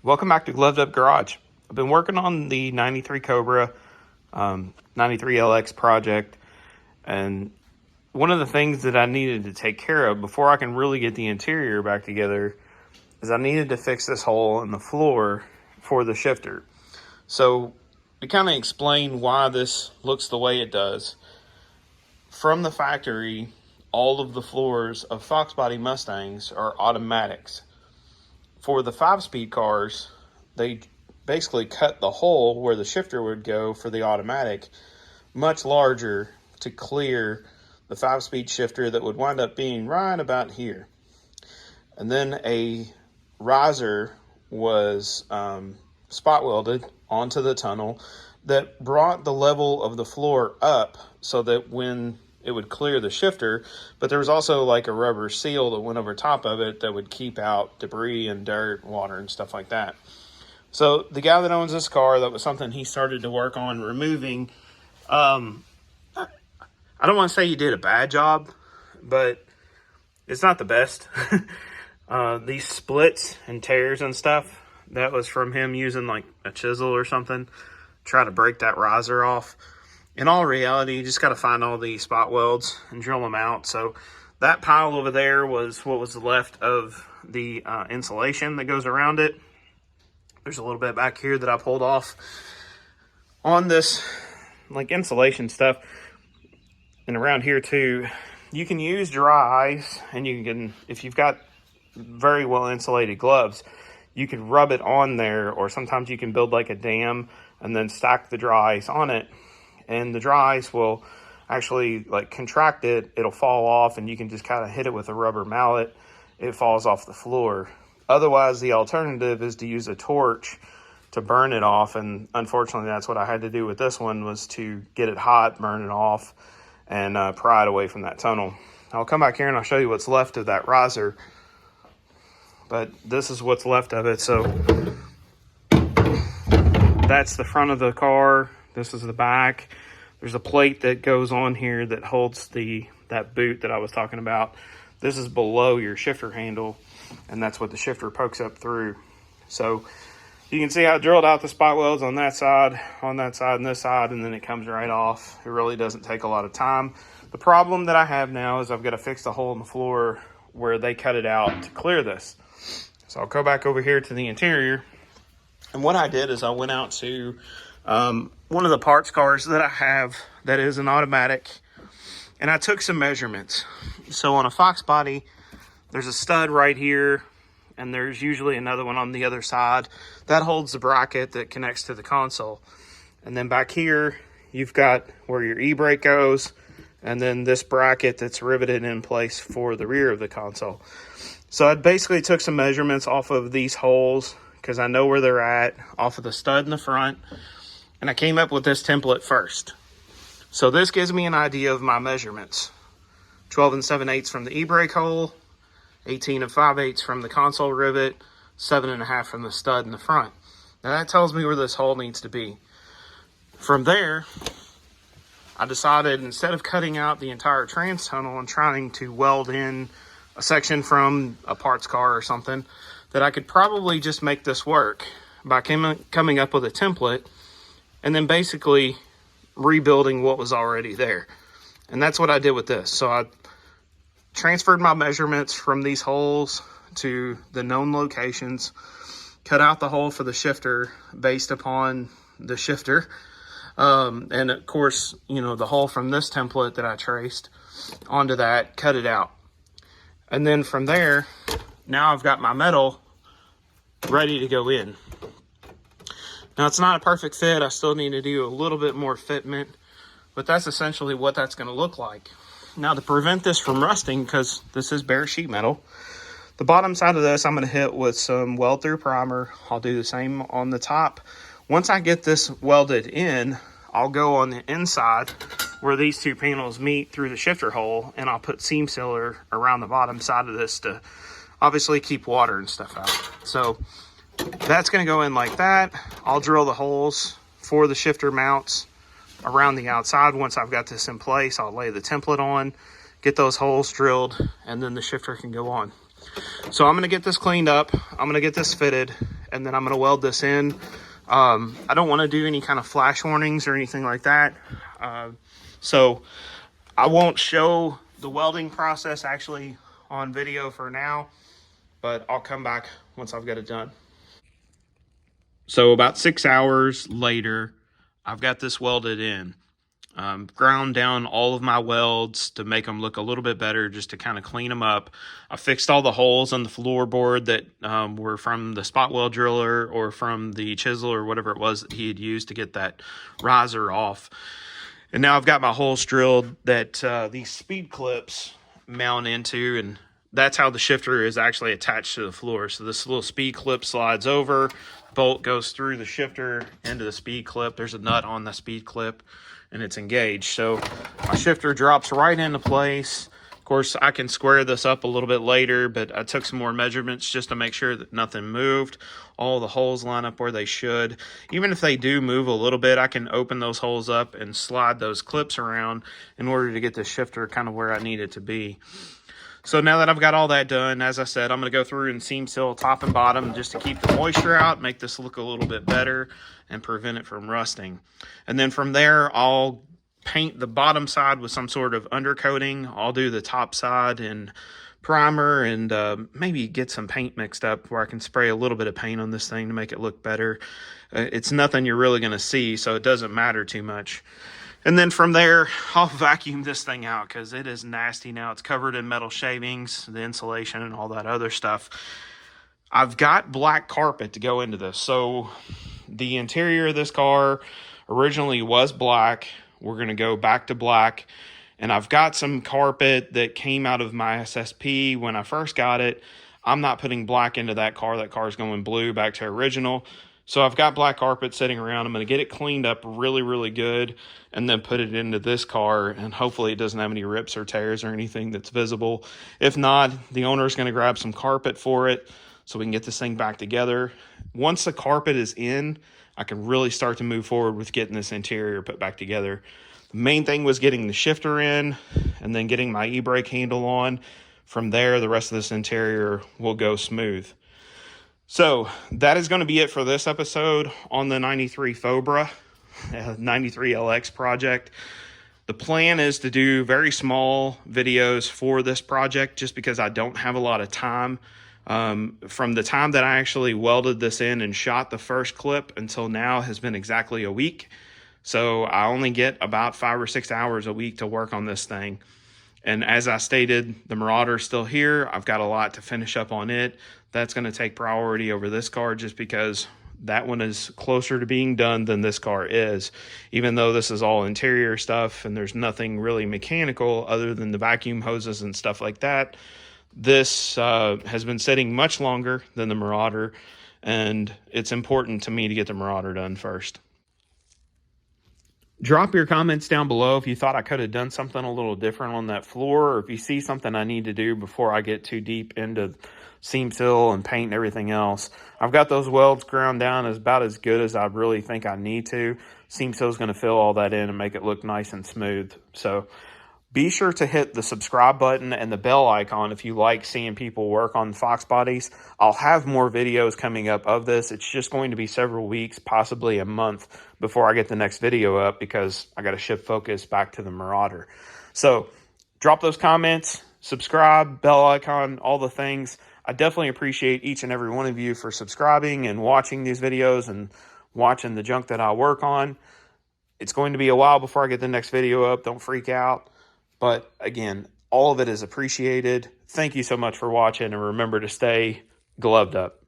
Welcome back to Gloved Up Garage. I've been working on the 93 Cobra 93 LX project, and one of the things that I needed to take care of before I can really get the interior back together is I needed to fix this hole in the floor for the shifter. So to kind of explain why this looks the way it does, from the factory, all of the floors of Fox body Mustangs are automatics. For the 5-speed cars, they basically cut the hole where the shifter would go for the automatic much larger to clear the 5-speed shifter that would wind up being right about here. And then a riser was spot welded onto the tunnel that brought the level of the floor up so that when it would clear the shifter, but there was also like a rubber seal that went over top of it that would keep out debris and dirt, water, and stuff like that. So the guy that owns this car, that was something he started to work on removing. I don't want to say he did a bad job, but it's not the best. These splits and tears and stuff, that was from him using like a chisel or something, try to break that riser off. In all reality, you just got to find all the spot welds and drill them out. So that pile over there was what was left of the insulation that goes around it. There's a little bit back here that I pulled off on this like insulation stuff. And around here too, you can use dry ice, and you can, if you've got very well insulated gloves, you can rub it on there, or sometimes you can build like a dam and then stack the dry ice on it. And the dry ice will actually like contract it. It'll fall off, and you can just kind of hit it with a rubber mallet. It falls off the floor. Otherwise, the alternative is to use a torch to burn it off. And unfortunately, that's what I had to do with this one, was to get it hot, burn it off, and pry it away from that tunnel. I'll come back here and I'll show you what's left of that riser. But this is what's left of it. So that's the front of the car. This is the back. There's a plate that goes on here that holds that boot that I was talking about. This is below your shifter handle, and that's what the shifter pokes up through. So you can see I drilled out the spot welds on that side, and this side, and then it comes right off. It really doesn't take a lot of time. The problem that I have now is I've got to fix the hole in the floor where they cut it out to clear this. So I'll go back over here to the interior. And what I did is I went out to one of the parts cars that I have that is an automatic, and I took some measurements. So on a Fox body, there's a stud right here, and there's usually another one on the other side that holds the bracket that connects to the console. And then back here, you've got where your e-brake goes, and then this bracket that's riveted in place for the rear of the console. So I basically took some measurements off of these holes, because I know where they're at, off of the stud in the front. And I came up with this template first. So this gives me an idea of my measurements. 12 7/8 from the e-brake hole, 18 5/8 from the console rivet, 7.5 from the stud in the front. Now that tells me where this hole needs to be. From there, I decided, instead of cutting out the entire trans tunnel and trying to weld in a section from a parts car or something, that I could probably just make this work by coming up with a template and then basically rebuilding what was already there. And that's what I did with this. So I transferred my measurements from these holes to the known locations, cut out the hole for the shifter based upon the shifter. And of course, you know, the hole from this template that I traced onto that, cut it out. And then from there, now I've got my metal ready to go in. Now it's not a perfect fit. I still need to do a little bit more fitment, but that's essentially what that's going to look like. Now, to prevent this from rusting, because this is bare sheet metal, the bottom side of this I'm going to hit with some weld through primer. I'll do the same on the top. Once I get this welded in, I'll go on the inside where these two panels meet through the shifter hole, and I'll put seam sealer around the bottom side of this to obviously keep water and stuff out. So that's going to go in like that. I'll drill the holes for the shifter mounts around the outside. Once I've got this in place, I'll lay the template on, get those holes drilled, and then the shifter can go on. So I'm going to get this cleaned up. I'm going to get this fitted, and then I'm going to weld this in. I don't want to do any kind of flash warnings or anything like that. So I won't show the welding process actually on video for now, but I'll come back once I've got it done. So about 6 hours later, I've got this welded in. Ground down all of my welds to make them look a little bit better, just to kind of clean them up. I fixed all the holes on the floorboard that were from the spot weld driller or from the chisel or whatever it was that he had used to get that riser off. And now I've got my holes drilled that these speed clips mount into, and that's how the shifter is actually attached to the floor. So this little speed clip slides over, bolt goes through the shifter into the speed clip. There's a nut on the speed clip, and it's engaged. So my shifter drops right into place. Of course, I can square this up a little bit later, but I took some more measurements just to make sure that nothing moved. All the holes line up where they should. Even if they do move a little bit, I can open those holes up and slide those clips around in order to get the shifter kind of where I need it to be. So now that I've got all that done, as I said, I'm going to go through and seam seal top and bottom just to keep the moisture out, make this look a little bit better, and prevent it from rusting. And then from there, I'll paint the bottom side with some sort of undercoating. I'll do the top side in primer and maybe get some paint mixed up where I can spray a little bit of paint on this thing to make it look better. It's nothing you're really going to see, so it doesn't matter too much. And then from there, I'll vacuum this thing out because it is nasty now. It's covered in metal shavings, the insulation, and all that other stuff. I've got black carpet to go into this. So the interior of this car originally was black. We're going to go back to black. And I've got some carpet that came out of my SSP when I first got it. I'm not putting black into that car. That car's going blue back to original. So I've got black carpet sitting around. I'm going to get it cleaned up really, really good and then put it into this car. And hopefully it doesn't have any rips or tears or anything that's visible. If not, the owner is going to grab some carpet for it so we can get this thing back together. Once the carpet is in, I can really start to move forward with getting this interior put back together. The main thing was getting the shifter in and then getting my e-brake handle on. From there, the rest of this interior will go smooth. So that is going to be it for this episode on the 93 Fauxbra 93 LX project. The plan is to do very small videos for this project just because I don't have a lot of time. From the time that I actually welded this in and shot the first clip until now has been exactly a week. So I only get about 5 or 6 hours a week to work on this thing. And as I stated, the Marauder is still here. I've got a lot to finish up on it. That's going to take priority over this car just because that one is closer to being done than this car is. Even though this is all interior stuff and there's nothing really mechanical other than the vacuum hoses and stuff like that, this has been sitting much longer than the Marauder, and it's important to me to get the Marauder done first. Drop your comments down below if you thought I could have done something a little different on that floor, or if you see something I need to do before I get too deep into seam seal and paint and everything else. I've got those welds ground down as about as good as I really think I need to. Seam seal is going to fill all that in and make it look nice and smooth. So be sure to hit the subscribe button and the bell icon if you like seeing people work on Fox bodies. I'll have more videos coming up of this. It's just going to be several weeks, possibly a month, before I get the next video up because I got to shift focus back to the Marauder. So drop those comments, subscribe, bell icon, all the things. I definitely appreciate each and every one of you for subscribing and watching these videos and watching the junk that I work on. It's going to be a while before I get the next video up. Don't freak out. But again, all of it is appreciated. Thank you so much for watching, and remember to stay gloved up.